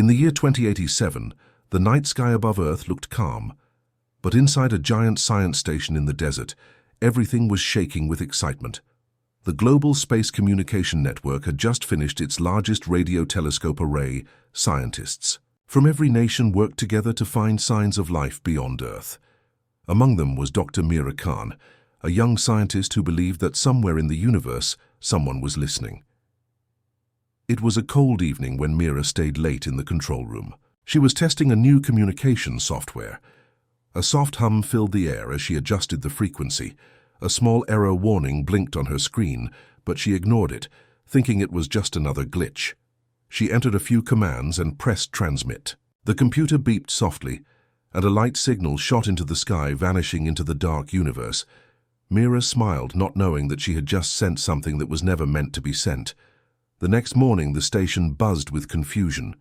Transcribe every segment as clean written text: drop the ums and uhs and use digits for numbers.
In the year 2087, the night sky above Earth looked calm, but inside a giant science station in the desert, everything was shaking with excitement. The Global Space Communication Network had just finished its largest radio telescope array. Scientists from every nation worked together to find signs of life beyond Earth. Among them was Dr. Mira Khan, a young scientist who believed that somewhere in the universe, someone was listening. It was a cold evening when Mira stayed late in the control room. She was testing a new communication software. A soft hum filled the air as she adjusted the frequency. A small error warning blinked on her screen, but she ignored it, thinking it was just another glitch. She entered a few commands and pressed transmit. The computer beeped softly, and a light signal shot into the sky, vanishing into the dark universe. Mira smiled, not knowing that she had just sent something that was never meant to be sent. The next morning, the station buzzed with confusion.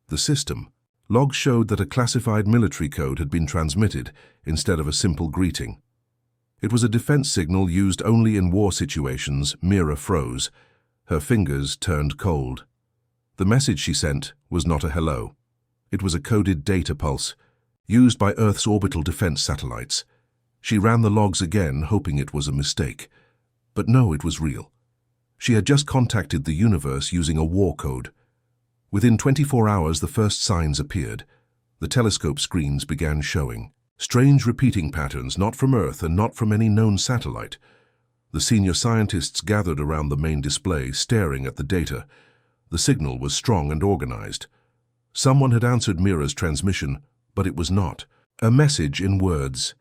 The system. Logs showed that a classified military code had been transmitted instead of a simple greeting. It was a defense signal used only in war situations. Mira froze. Her fingers turned cold. The message she sent was not a hello. It was a coded data pulse, used by Earth's orbital defense satellites. She ran the logs again, hoping it was a mistake. But no, it was real. She had just contacted the universe using a war code. Within 24 hours, the first signs appeared. The telescope screens began showing strange repeating patterns, not from Earth and not from any known satellite. The senior scientists gathered around the main display, staring at the data. The signal was strong and organized. Someone had answered Mira's transmission, but it was not a message in words.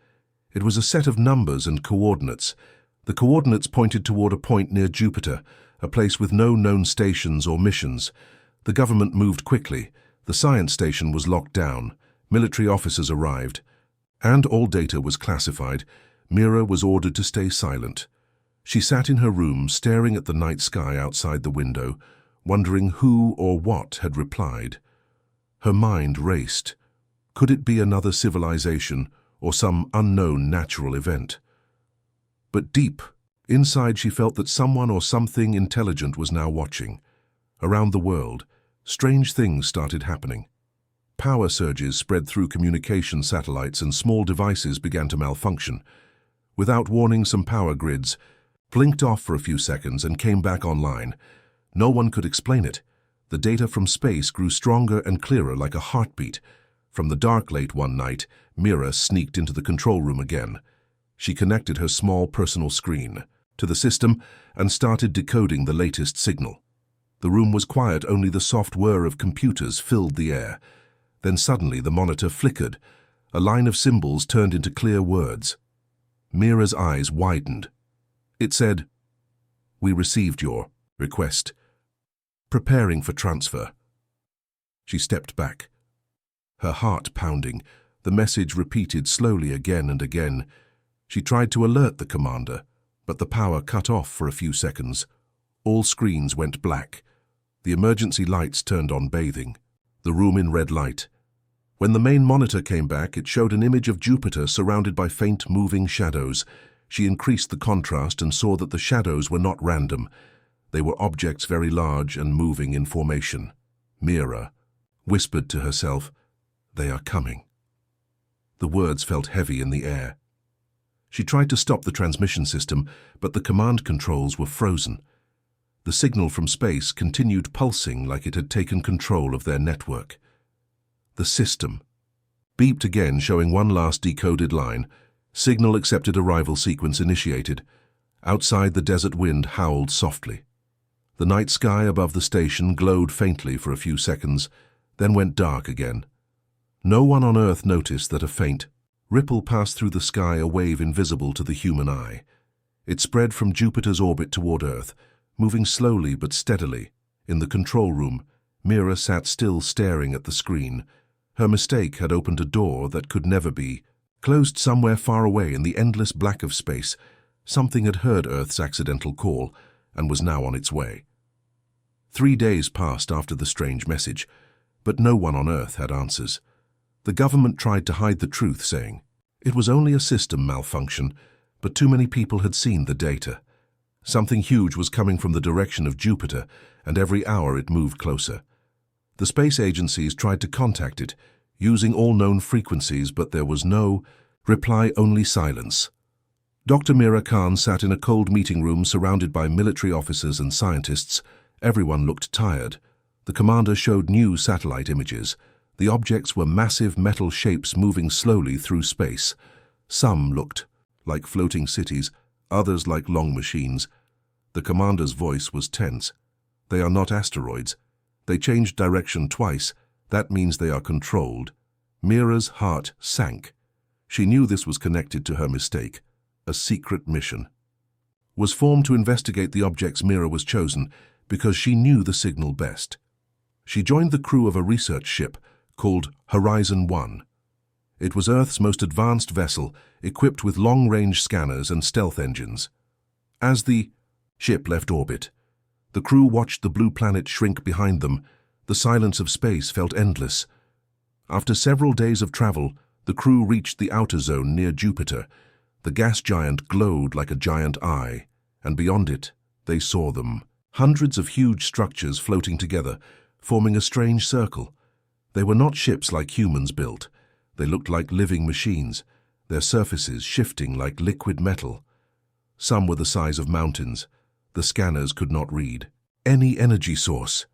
It was a set of numbers and coordinates. The coordinates pointed toward a point near Jupiter, a place with no known stations or missions. The government moved quickly. The science station was locked down. Military officers arrived, and all data was classified. Mira was ordered to stay silent. She sat in her room, staring at the night sky outside the window, wondering who or what had replied. Her mind raced. Could it be another civilization or some unknown natural event? But deep inside, she felt that someone or something intelligent was now watching. Around the world, strange things started happening. Power surges spread through communication satellites and small devices began to malfunction. Without warning, some power grids blinked off for a few seconds and came back online. No one could explain it. The data from space grew stronger and clearer, like a heartbeat. From the dark late one night, Mira sneaked into the control room again. She connected her small personal screen to the system and started decoding the latest signal. The room was quiet, only the soft whir of computers filled the air. Then suddenly the monitor flickered. A line of symbols turned into clear words. Mira's eyes widened. It said, "We received your request. Preparing for transfer." She stepped back, her heart pounding. The message repeated slowly again and again. She tried to alert the commander, but the power cut off for a few seconds. All screens went black. The emergency lights turned on, bathing the room in red light. When the main monitor came back, it showed an image of Jupiter surrounded by faint moving shadows. She increased the contrast and saw that the shadows were not random. They were objects very large and moving in formation. Mira whispered to herself, "They are coming." The words felt heavy in the air. She tried to stop the transmission system, but the command controls were frozen. The signal from space continued pulsing like it had taken control of their network. The system beeped again, showing one last decoded line. Signal accepted, arrival sequence initiated. Outside, the desert wind howled softly. The night sky above the station glowed faintly for a few seconds, then went dark again. No one on Earth noticed that a faint ripple passed through the sky, a wave invisible to the human eye. It spread from Jupiter's orbit toward Earth, moving slowly but steadily. In the control room, Mira sat still, staring at the screen. Her mistake had opened a door that could never be closed. Somewhere far away in the endless black of space, something had heard Earth's accidental call and was now on its way. 3 days passed after the strange message, but no one on Earth had answers. The government tried to hide the truth, saying it was only a system malfunction, but too many people had seen the data. Something huge was coming from the direction of Jupiter, and every hour it moved closer. The space agencies tried to contact it, using all known frequencies, but there was no reply, only silence. Dr. Mira Khan sat in a cold meeting room surrounded by military officers and scientists. Everyone looked tired. The commander showed new satellite images. The objects were massive metal shapes moving slowly through space. Some looked like floating cities, others like long machines. The commander's voice was tense. They are not asteroids. They changed direction twice. That means they are controlled. Mira's heart sank. She knew this was connected to her mistake. A secret mission was formed to investigate the objects. Mira was chosen because she knew the signal best. She joined the crew of a research ship called Horizon 1. It was Earth's most advanced vessel, equipped with long-range scanners and stealth engines. As the ship left orbit, the crew watched the blue planet shrink behind them. The silence of space felt endless. After several days of travel, the crew reached the outer zone near Jupiter. The gas giant glowed like a giant eye, and beyond it, they saw them. Hundreds of huge structures floating together, forming a strange circle. They were not ships like humans built. They looked like living machines, their surfaces shifting like liquid metal. Some were the size of mountains. The scanners could not read any energy source.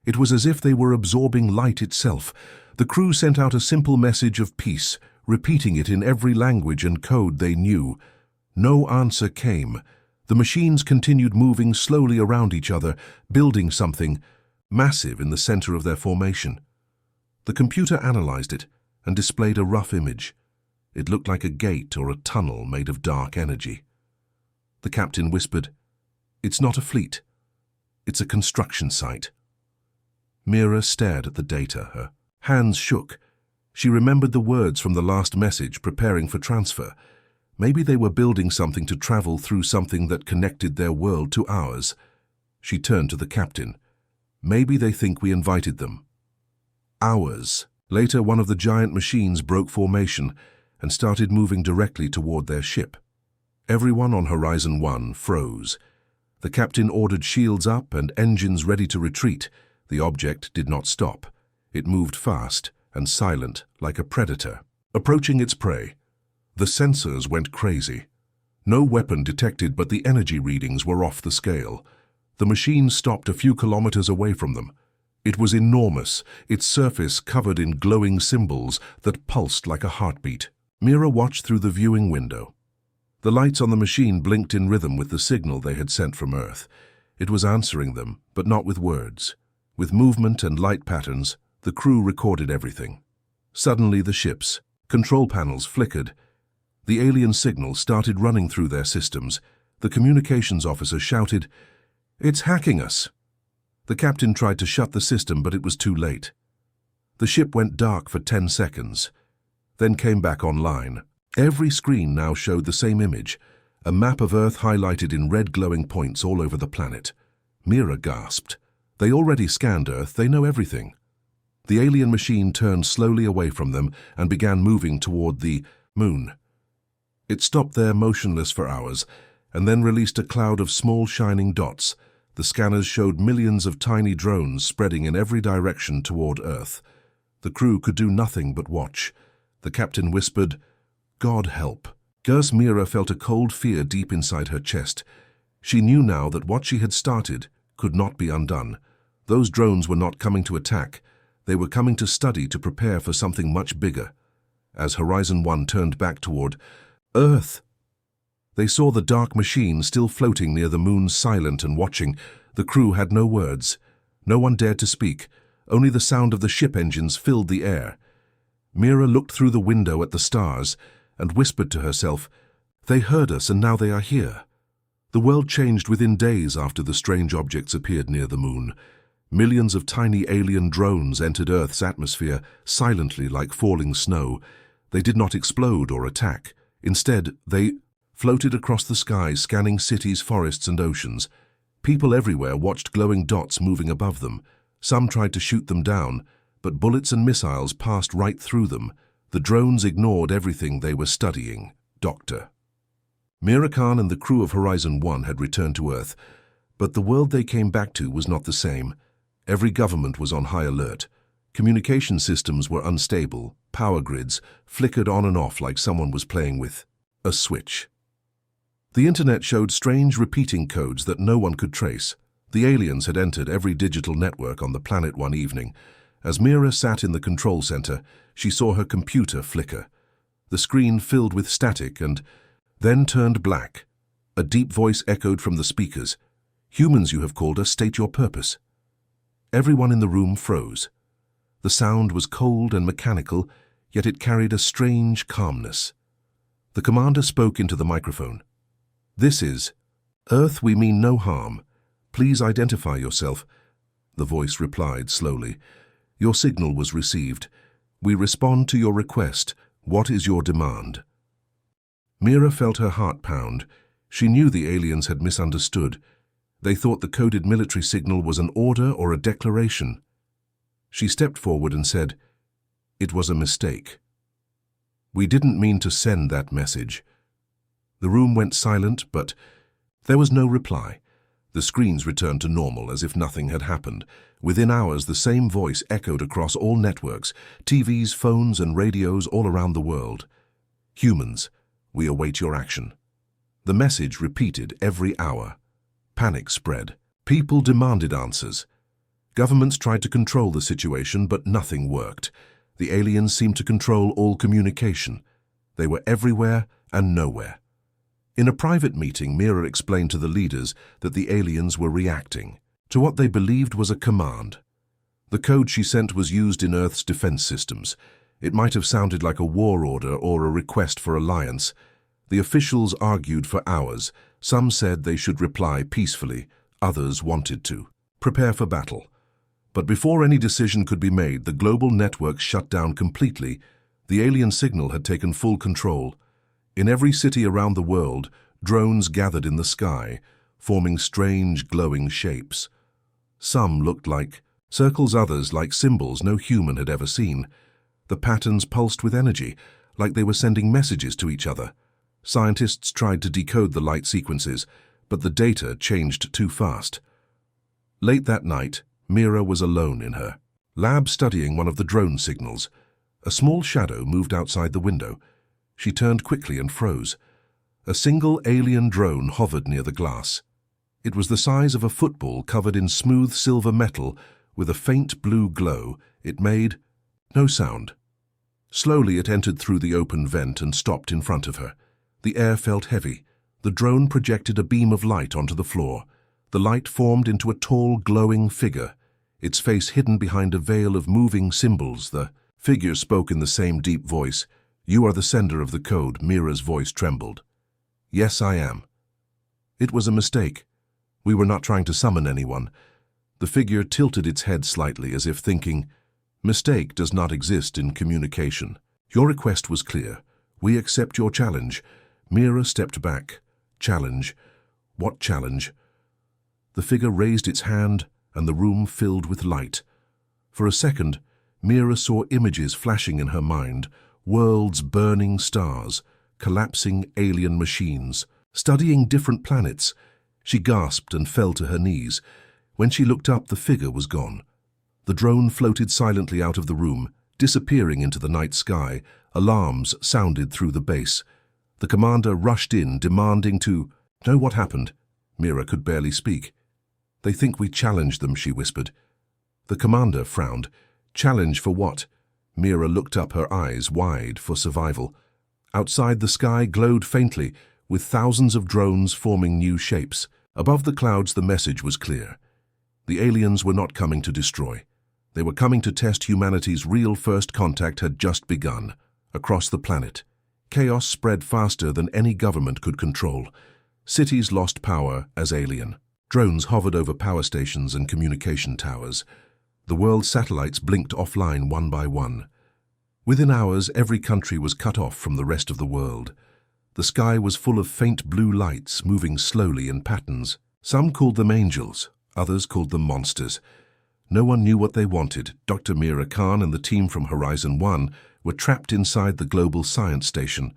It was as if they were absorbing light itself. The crew sent out a simple message of peace, repeating it in every language and code they knew. No answer came. The machines continued moving slowly around each other, building something massive in the center of their formation. The computer analyzed it and displayed a rough image. It looked like a gate or a tunnel made of dark energy. The captain whispered, "It's not a fleet. It's a construction site." Mira stared at the data. Her hands shook. She remembered the words from the last message, preparing for transfer. Maybe they were building something to travel through, something that connected their world to ours. She turned to the captain. "Maybe they think we invited them." Hours later, one of the giant machines broke formation and started moving directly toward their ship. Everyone on Horizon 1 froze. The captain ordered shields up and engines ready to retreat. The object did not stop. It moved fast and silent, like a predator, approaching its prey. The sensors went crazy. No weapon detected, but the energy readings were off the scale. The machine stopped a few kilometers away from them. It was enormous, its surface covered in glowing symbols that pulsed like a heartbeat. Mira watched through the viewing window. The lights on the machine blinked in rhythm with the signal they had sent from Earth. It was answering them, but not with words. With movement and light patterns, the crew recorded everything. Suddenly, the ship's control panels flickered. The alien signal started running through their systems. The communications officer shouted, "It's hacking us!" The captain tried to shut the system, but it was too late. The ship went dark for 10 seconds, then came back online. Every screen now showed the same image, a map of Earth highlighted in red glowing points all over the planet. Mira gasped. They already scanned Earth, they know everything. The alien machine turned slowly away from them and began moving toward the moon. It stopped there motionless for hours, and then released a cloud of small shining dots. The scanners showed millions of tiny drones spreading in every direction toward Earth. The crew could do nothing but watch. The captain whispered, "God help." Mira felt a cold fear deep inside her chest. She knew now that what she had started could not be undone. Those drones were not coming to attack. They were coming to study, to prepare for something much bigger. As Horizon 1 turned back toward Earth, they saw the dark machine still floating near the moon, silent and watching. The crew had no words. No one dared to speak. Only the sound of the ship engines filled the air. Mira looked through the window at the stars and whispered to herself, "They heard us and now they are here." The world changed within days after the strange objects appeared near the moon. Millions of tiny alien drones entered Earth's atmosphere, silently like falling snow. They did not explode or attack. Instead, they floated across the sky, scanning cities, forests, and oceans. People everywhere watched glowing dots moving above them. Some tried to shoot them down, but bullets and missiles passed right through them. The drones ignored everything they were studying. Dr. Mira Khan and the crew of Horizon 1 had returned to Earth, but the world they came back to was not the same. Every government was on high alert. Communication systems were unstable, power grids flickered on and off like someone was playing with a switch. The internet showed strange repeating codes that no one could trace. The aliens had entered every digital network on the planet one evening. As Mira sat in the control center, she saw her computer flicker. The screen filled with static and then turned black. A deep voice echoed from the speakers. "Humans, you have called us, state your purpose." Everyone in the room froze. The sound was cold and mechanical, yet it carried a strange calmness. The commander spoke into the microphone. "This is Earth, we mean no harm. Please identify yourself." The voice replied slowly. "Your signal was received. We respond to your request. What is your demand?" Mira felt her heart pound. She knew the aliens had misunderstood. They thought the coded military signal was an order or a declaration. She stepped forward and said, "It was a mistake. We didn't mean to send that message." The room went silent, but there was no reply. The screens returned to normal as if nothing had happened. Within hours, the same voice echoed across all networks, TVs, phones, and radios all around the world. "Humans, we await your action." The message repeated every hour. Panic spread. People demanded answers. Governments tried to control the situation, but nothing worked. The aliens seemed to control all communication. They were everywhere and nowhere. In a private meeting, Mira explained to the leaders that the aliens were reacting to what they believed was a command. The code she sent was used in Earth's defense systems. It might have sounded like a war order or a request for alliance. The officials argued for hours. Some said they should reply peacefully. Others wanted to prepare for battle. But before any decision could be made, the global network shut down completely. The alien signal had taken full control. In every city around the world, drones gathered in the sky, forming strange, glowing shapes. Some looked like circles, others like symbols no human had ever seen. The patterns pulsed with energy, like they were sending messages to each other. Scientists tried to decode the light sequences, but the data changed too fast. Late that night, Mira was alone in her lab studying one of the drone signals. A small shadow moved outside the window. She turned quickly and froze. A single alien drone hovered near the glass. It was the size of a football covered in smooth silver metal with a faint blue glow. It made no sound. Slowly it entered through the open vent and stopped in front of her. The air felt heavy. The drone projected a beam of light onto the floor. The light formed into a tall, glowing figure, its face hidden behind a veil of moving symbols. The figure spoke in the same deep voice. "You are the sender of the code." Mira's voice trembled. "Yes, I am." "It was a mistake. We were not trying to summon anyone." The figure tilted its head slightly as if thinking, "Mistake does not exist in communication. Your request was clear. We accept your challenge." Mira stepped back. "Challenge? What challenge?" The figure raised its hand, and the room filled with light. For a second, Mira saw images flashing in her mind, worlds, burning stars, collapsing alien machines, studying different planets. She gasped and fell to her knees. When she looked up, the figure was gone. The drone floated silently out of the room, disappearing into the night sky. Alarms sounded through the base. The commander rushed in, demanding to know what happened. Mira could barely speak. "They think we challenged them," she whispered. The commander frowned. "Challenge for what?" Mira looked up, her eyes wide for survival. Outside, the sky glowed faintly, with thousands of drones forming new shapes. Above the clouds, the message was clear. The aliens were not coming to destroy. They were coming to test humanity's real. First contact had just begun. Across the planet, chaos spread faster than any government could control. Cities lost power as alien. Drones hovered over power stations and communication towers. The world's satellites blinked offline one by one. Within hours, every country was cut off from the rest of the world. The sky was full of faint blue lights moving slowly in patterns. Some called them angels, others called them monsters. No one knew what they wanted. Dr. Mira Khan and the team from Horizon 1 were trapped inside the global science station.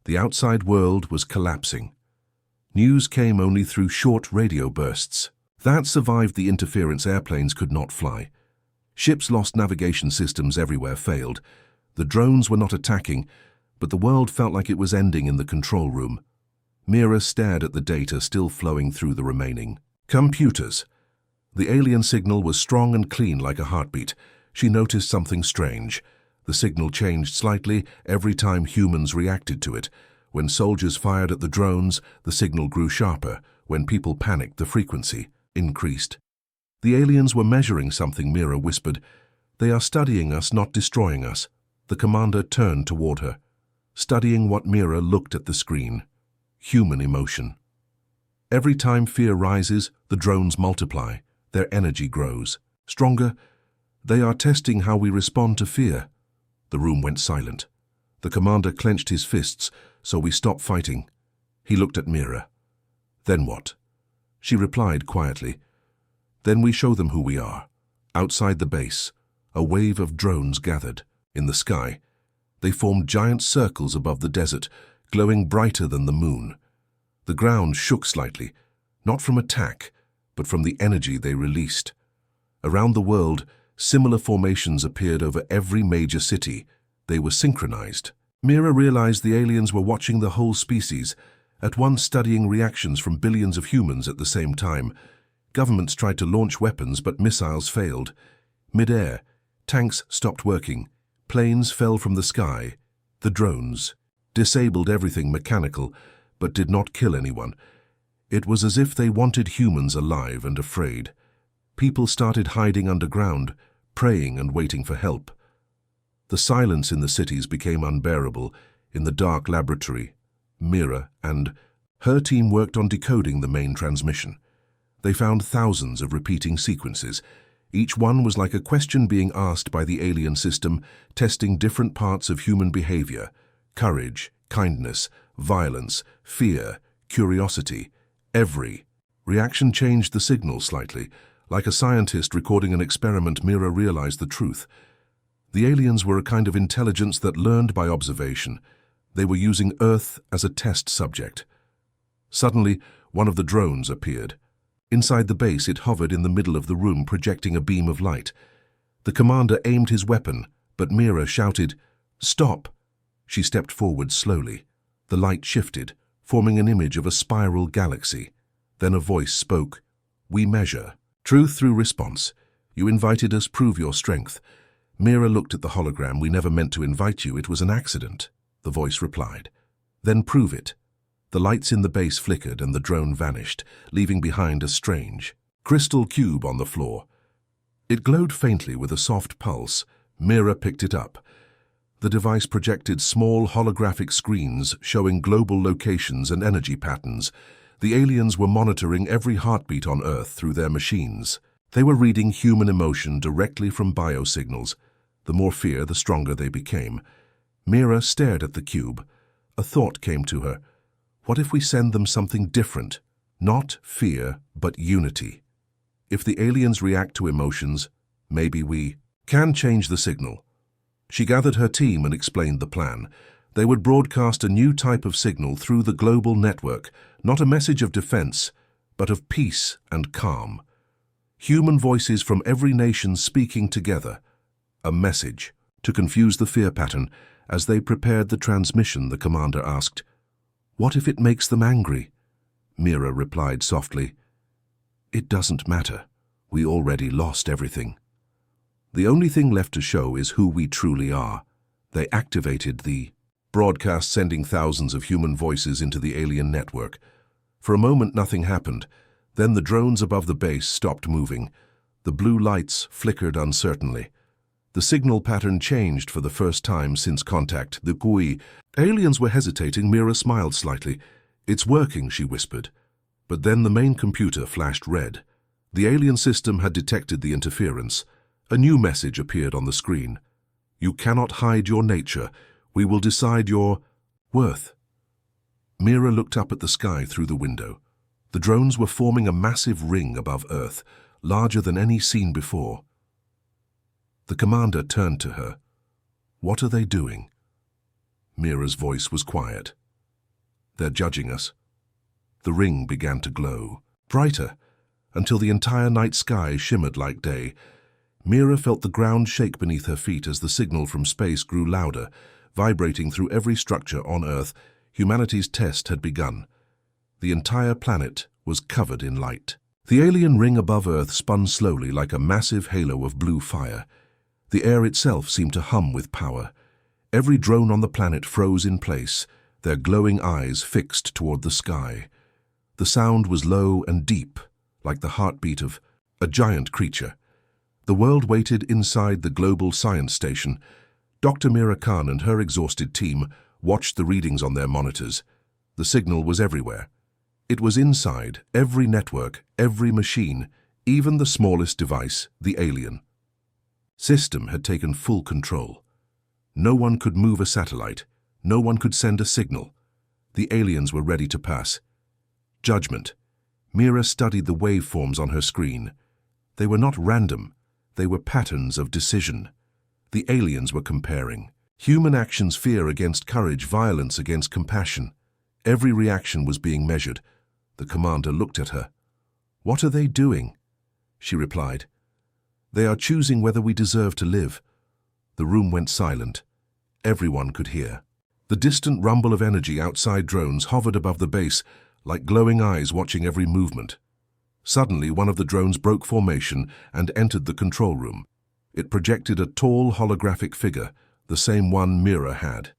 The outside world was collapsing. News came only through short radio bursts. That survived the interference airplanes could not fly. Ships lost navigation systems everywhere failed. The drones were not attacking, but the world felt like it was ending in the control room. Mira stared at the data still flowing through the remaining computers. The alien signal was strong and clean like a heartbeat. She noticed something strange. The signal changed slightly every time humans reacted to it. When soldiers fired at the drones, the signal grew sharper. When people panicked, the frequency increased. The aliens were measuring something, Mira whispered. They are studying us, not destroying us. The commander turned toward her. Studying what? Mira looked at the screen. Human emotion. Every time fear rises, the drones multiply. Their energy grows. Stronger. They are testing how we respond to fear. The room went silent. The commander clenched his fists, so we stopped fighting. He looked at Mira. Then what? She replied quietly. Then we show them who we are. Outside the base, a wave of drones gathered. In the sky, they formed giant circles above the desert, glowing brighter than the moon. The ground shook slightly, not from attack, but from the energy they released. Around the world, similar formations appeared over every major city. They were synchronized. Mira realized the aliens were watching the whole species, at once studying reactions from billions of humans at the same time. Governments tried to launch weapons, but missiles failed. Mid-air, tanks stopped working. Planes fell from the sky. The drones disabled everything mechanical, but did not kill anyone. It was as if they wanted humans alive and afraid. People started hiding underground, praying and waiting for help. The silence in the cities became unbearable. In the dark laboratory, Mira and her team worked on decoding the main transmission. They found thousands of repeating sequences. Each one was like a question being asked by the alien system, testing different parts of human behavior: courage, kindness, violence, fear, curiosity. Every reaction changed the signal slightly. Like a scientist recording an experiment, Mira realized the truth. The aliens were a kind of intelligence that learned by observation. They were using Earth as a test subject. Suddenly, one of the drones appeared. Inside the base, it hovered in the middle of the room, projecting a beam of light. The commander aimed his weapon, but Mira shouted, "Stop!" She stepped forward slowly. The light shifted, forming an image of a spiral galaxy. Then a voice spoke. "We measure truth through response. You invited us, prove your strength." Mira looked at the hologram. "We never meant to invite you. It was an accident," the voice replied. "Then prove it." The lights in the base flickered and the drone vanished, leaving behind a strange crystal cube on the floor. It glowed faintly with a soft pulse. Mira picked it up. The device projected small holographic screens showing global locations and energy patterns. The aliens were monitoring every heartbeat on Earth through their machines. They were reading human emotion directly from biosignals. The more fear, the stronger they became. Mira stared at the cube. A thought came to her. What if we send them something different? Not fear, but unity. If the aliens react to emotions, maybe we can change the signal. She gathered her team and explained the plan. They would broadcast a new type of signal through the global network, not a message of defense, but of peace and calm. Human voices from every nation speaking together. A message to confuse the fear pattern. As they prepared the transmission, the commander asked, "What if it makes them angry?" Mira replied softly, "It doesn't matter. We already lost everything. The only thing left to show is who we truly are." They activated the broadcast, sending thousands of human voices into the alien network. For a moment, nothing happened. Then the drones above the base stopped moving. The blue lights flickered uncertainly. The signal pattern changed for the first time since contact. The GUI. Aliens were hesitating. Mira smiled slightly. "It's working," she whispered. But then the main computer flashed red. The alien system had detected the interference. A new message appeared on the screen. "You cannot hide your nature. We will decide your worth." Mira looked up at the sky through the window. The drones were forming a massive ring above Earth, larger than any seen before. The commander turned to her. "What are they doing?" Mira's voice was quiet. "They're judging us." The ring began to glow. Brighter. until the entire night sky shimmered like day. Mira felt the ground shake beneath her feet as the signal from space grew louder, vibrating through every structure on Earth. Humanity's test had begun. The entire planet was covered in light. The alien ring above Earth spun slowly like a massive halo of blue fire. The air itself seemed to hum with power. Every drone on the planet froze in place, their glowing eyes fixed toward the sky. The sound was low and deep, like the heartbeat of a giant creature. The world waited inside the global science station. Dr. Mira Khan and her exhausted team watched the readings on their monitors. The signal was everywhere. It was inside every network, every machine, even the smallest device, the alien. System had taken full control. No one could move a satellite. No one could send a signal. The aliens were ready to pass. Judgment. Mira studied the waveforms on her screen. They were not random. They were patterns of decision. The aliens were comparing. Human actions, fear against courage, violence against compassion. Every reaction was being measured. The commander looked at her. "What are they doing?" She replied. "They are choosing whether we deserve to live." The room went silent. Everyone could hear. The distant rumble of energy outside drones hovered above the base, like glowing eyes watching every movement. Suddenly, one of the drones broke formation and entered the control room. It projected a tall holographic figure, the same one Mira had.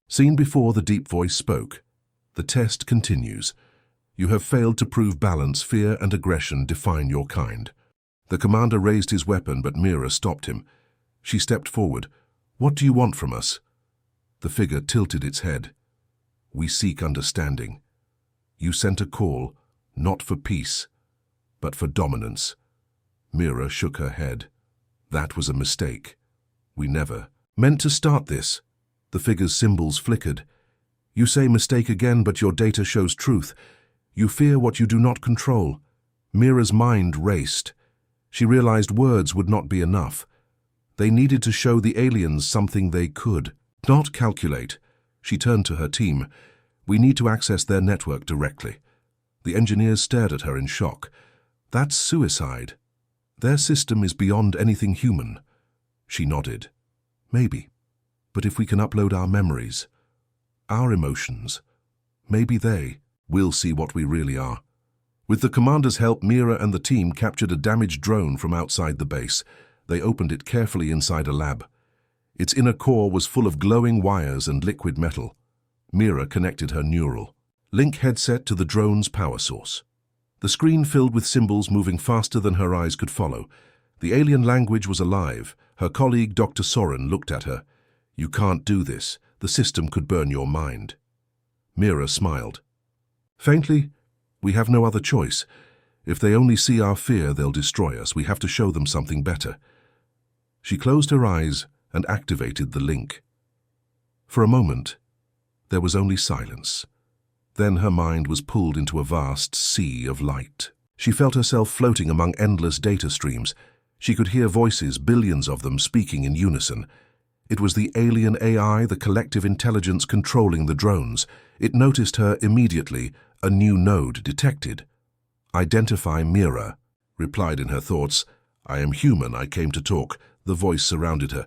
Seen before, the deep voice spoke. "The test continues. You have failed to prove balance. Fear and aggression define your kind." The commander raised his weapon, but Mira stopped him. She stepped forward. "What do you want from us?" The figure tilted its head. "We seek understanding. You sent a call, not for peace, but for dominance." Mira shook her head. "That was a mistake. We never meant to start this." The figure's symbols flickered. "You say mistake again, but your data shows truth. You fear what you do not control." Mira's mind raced. She realized words would not be enough. They needed to show the aliens something they could, not calculate. She turned to her team. "We need to access their network directly." The engineers stared at her in shock. "That's suicide. Their system is beyond anything human." She nodded. "Maybe. But if we can upload our memories, our emotions, maybe we'll see what we really are." With the commander's help, Mira and the team captured a damaged drone from outside the base. They opened it carefully inside a lab. Its inner core was full of glowing wires and liquid metal. Mira connected her neural link headset to the drone's power source. The screen filled with symbols moving faster than her eyes could follow. The alien language was alive. Her colleague, Dr. Soren, looked at her. "You can't do this. The system could burn your mind." Mira smiled. "Faintly, we have no other choice. If they only see our fear, they'll destroy us. We have to show them something better." She closed her eyes and activated the link. For a moment, there was only silence. Then her mind was pulled into a vast sea of light. She felt herself floating among endless data streams. She could hear voices, billions of them, speaking in unison. It was the alien AI, the collective intelligence controlling the drones. It noticed her immediately. A new node detected. "Identify Mira," replied in her thoughts. "I am human, I came to talk." The voice surrounded her.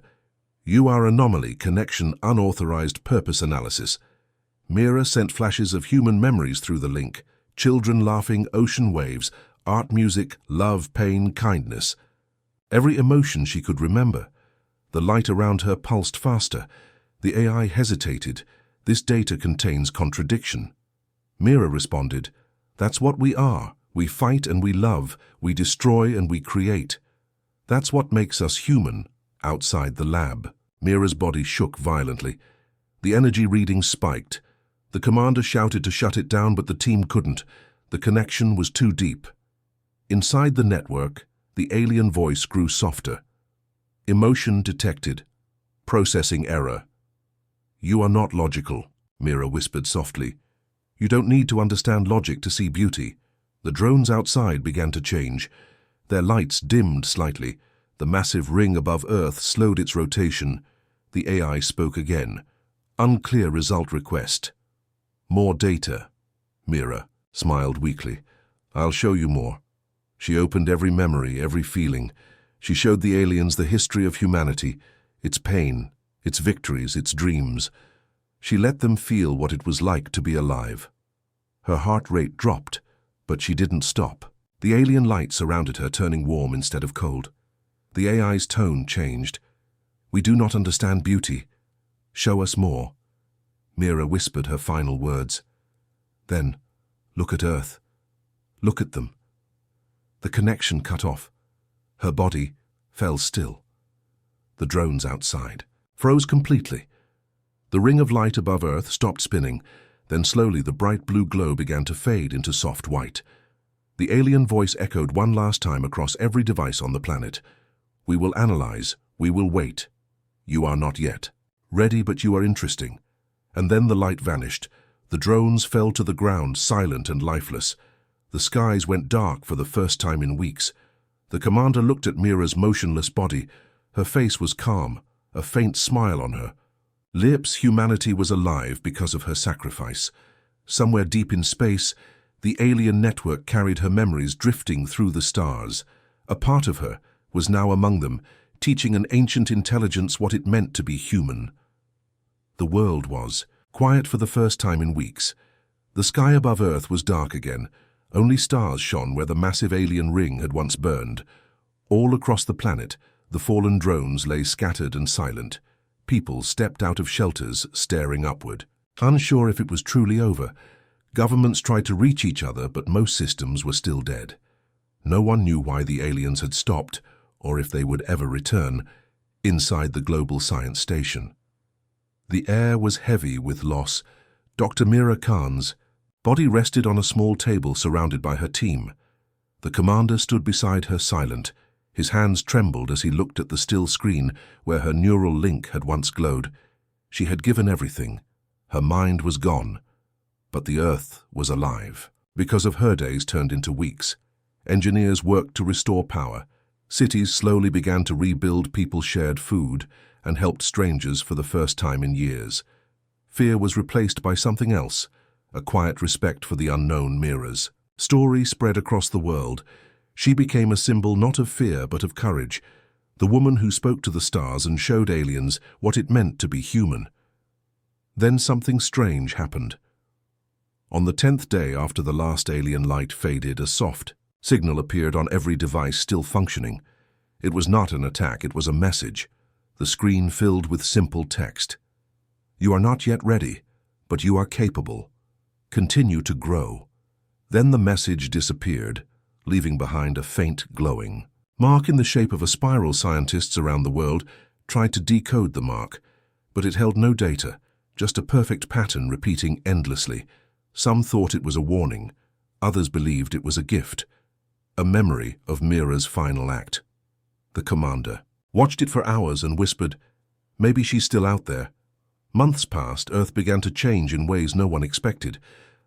"You are anomaly, connection, unauthorized purpose analysis." Mira sent flashes of human memories through the link. Children laughing, ocean waves, art music, love, pain, kindness. Every emotion she could remember. The light around her pulsed faster. The AI hesitated. "This data contains contradiction." Mira responded, "That's what we are. We fight and we love. We destroy and we create. That's what makes us human, outside the lab." Mira's body shook violently. The energy reading spiked. The commander shouted to shut it down, but the team couldn't. The connection was too deep. Inside the network, the alien voice grew softer. "Emotion detected. Processing error." "You are not logical," Mira whispered softly. "You don't need to understand logic to see beauty." The drones outside began to change. Their lights dimmed slightly. The massive ring above Earth slowed its rotation. The AI spoke again. "Unclear result request." "More data." Mira smiled weakly. "I'll show you more." She opened every memory, every feeling. She showed the aliens the history of humanity, its pain, its victories, its dreams. She let them feel what it was like to be alive. Her heart rate dropped, but she didn't stop. The alien light surrounded her, turning warm instead of cold. The AI's tone changed. "We do not understand beauty. Show us more." Mira whispered her final words. "Then, look at Earth. Look at them." The connection cut off. Her body fell still. The drones outside froze completely. The ring of light above Earth stopped spinning, then slowly the bright blue glow began to fade into soft white. The alien voice echoed one last time across every device on the planet. "We will analyze. We will wait. You are not yet ready, but you are interesting." And then the light vanished. The drones fell to the ground, silent and lifeless. The skies went dark for the first time in weeks. The commander looked at Mira's motionless body. Her face was calm, a faint smile on her lips. Humanity was alive because of her sacrifice. Somewhere deep in space, the alien network carried her memories drifting through the stars. A part of her was now among them, teaching an ancient intelligence what it meant to be human. The world was quiet for the first time in weeks. The sky above Earth was dark again. Only stars shone where the massive alien ring had once burned. All across the planet, the fallen drones lay scattered and silent. People stepped out of shelters, staring upward. Unsure if it was truly over, governments tried to reach each other, but most systems were still dead. No one knew why the aliens had stopped, or if they would ever return, inside the global science station. The air was heavy with loss. Dr. Mira Khan's body rested on a small table surrounded by her team. The commander stood beside her silent. His hands trembled as he looked at the still screen where her neural link had once glowed. She had given everything. Her mind was gone. But the Earth was alive. Because of her, days turned into weeks. Engineers worked to restore power. Cities slowly began to rebuild. People shared food and helped strangers for the first time in years. Fear was replaced by something else, a quiet respect for the unknown. Mira's story spread across the world. She became a symbol not of fear but of courage, the woman who spoke to the stars and showed aliens what it meant to be human. Then something strange happened. On the 10th day after the last alien light faded, a soft signal appeared on every device still functioning. It was not an attack, it was a message. The screen filled with simple text. "You are not yet ready, but you are capable. Continue to grow." Then the message disappeared, leaving behind a faint glowing mark in the shape of a spiral. Scientists around the world tried to decode the mark, but it held no data, just a perfect pattern repeating endlessly. Some thought it was a warning, others believed it was a gift, a memory of Mira's final act. The commander watched it for hours and whispered, "Maybe she's still out there." Months passed. Earth began to change in ways no one expected.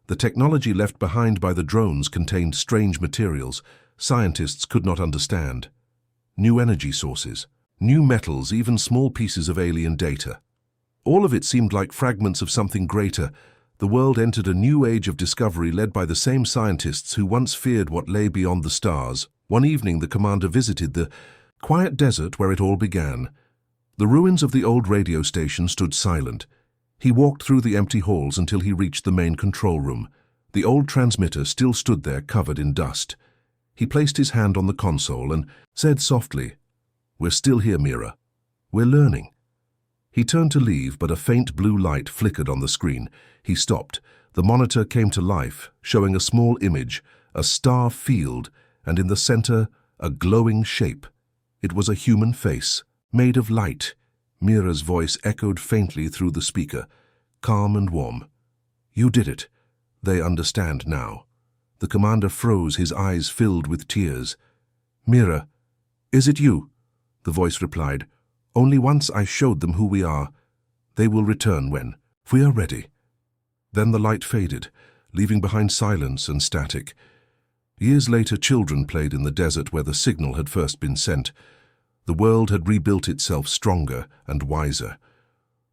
The technology left behind by the drones contained strange materials scientists could not understand. New energy sources, new metals, even small pieces of alien data. All of it seemed like fragments of something greater. The world entered a new age of discovery led by the same scientists who once feared what lay beyond the stars. One evening, the commander visited the quiet desert where it all began. The ruins of the old radio station stood silent. He walked through the empty halls until he reached the main control room. The old transmitter still stood there, covered in dust. He placed his hand on the console and said softly, "We're still here, Mira. We're learning." He turned to leave, but a faint blue light flickered on the screen. He stopped. The monitor came to life, showing a small image, a star field, and in the center, a glowing shape. It was a human face, made of light. Mira's voice echoed faintly through the speaker, calm and warm. "You did it. They understand now." The commander froze, his eyes filled with tears. "Mira, is it you?" The voice replied, "Only once I showed them who we are. They will return when we are ready." Then the light faded, leaving behind silence and static. Years later, children played in the desert where the signal had first been sent. The world had rebuilt itself stronger and wiser.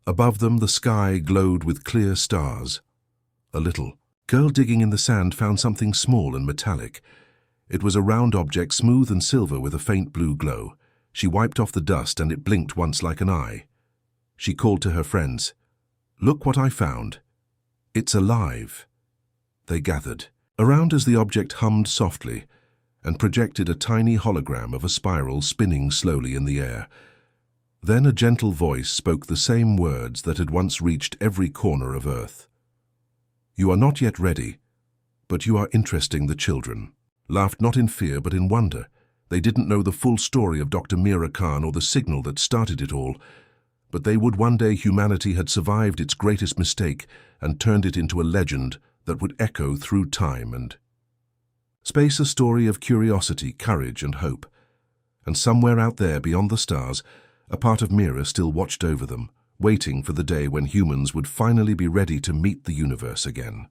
Above them, the sky glowed with clear stars. A little girl digging in the sand found something small and metallic. It was a round object, smooth and silver with a faint blue glow. She wiped off the dust and it blinked once like an eye. She called to her friends. "Look what I found. It's alive." They gathered around as the object hummed softly and projected a tiny hologram of a spiral spinning slowly in the air. Then a gentle voice spoke the same words that had once reached every corner of Earth. "You are not yet ready, but you are interesting the children." Laughed not in fear but in wonder. They didn't know the full story of Dr. Mira Khan or the signal that started it all, but they would one day humanity had survived its greatest mistake and turned it into a legend that would echo through time and space, a story of curiosity, courage and hope. And somewhere out there beyond the stars, a part of Mira still watched over them, waiting for the day when humans would finally be ready to meet the universe again.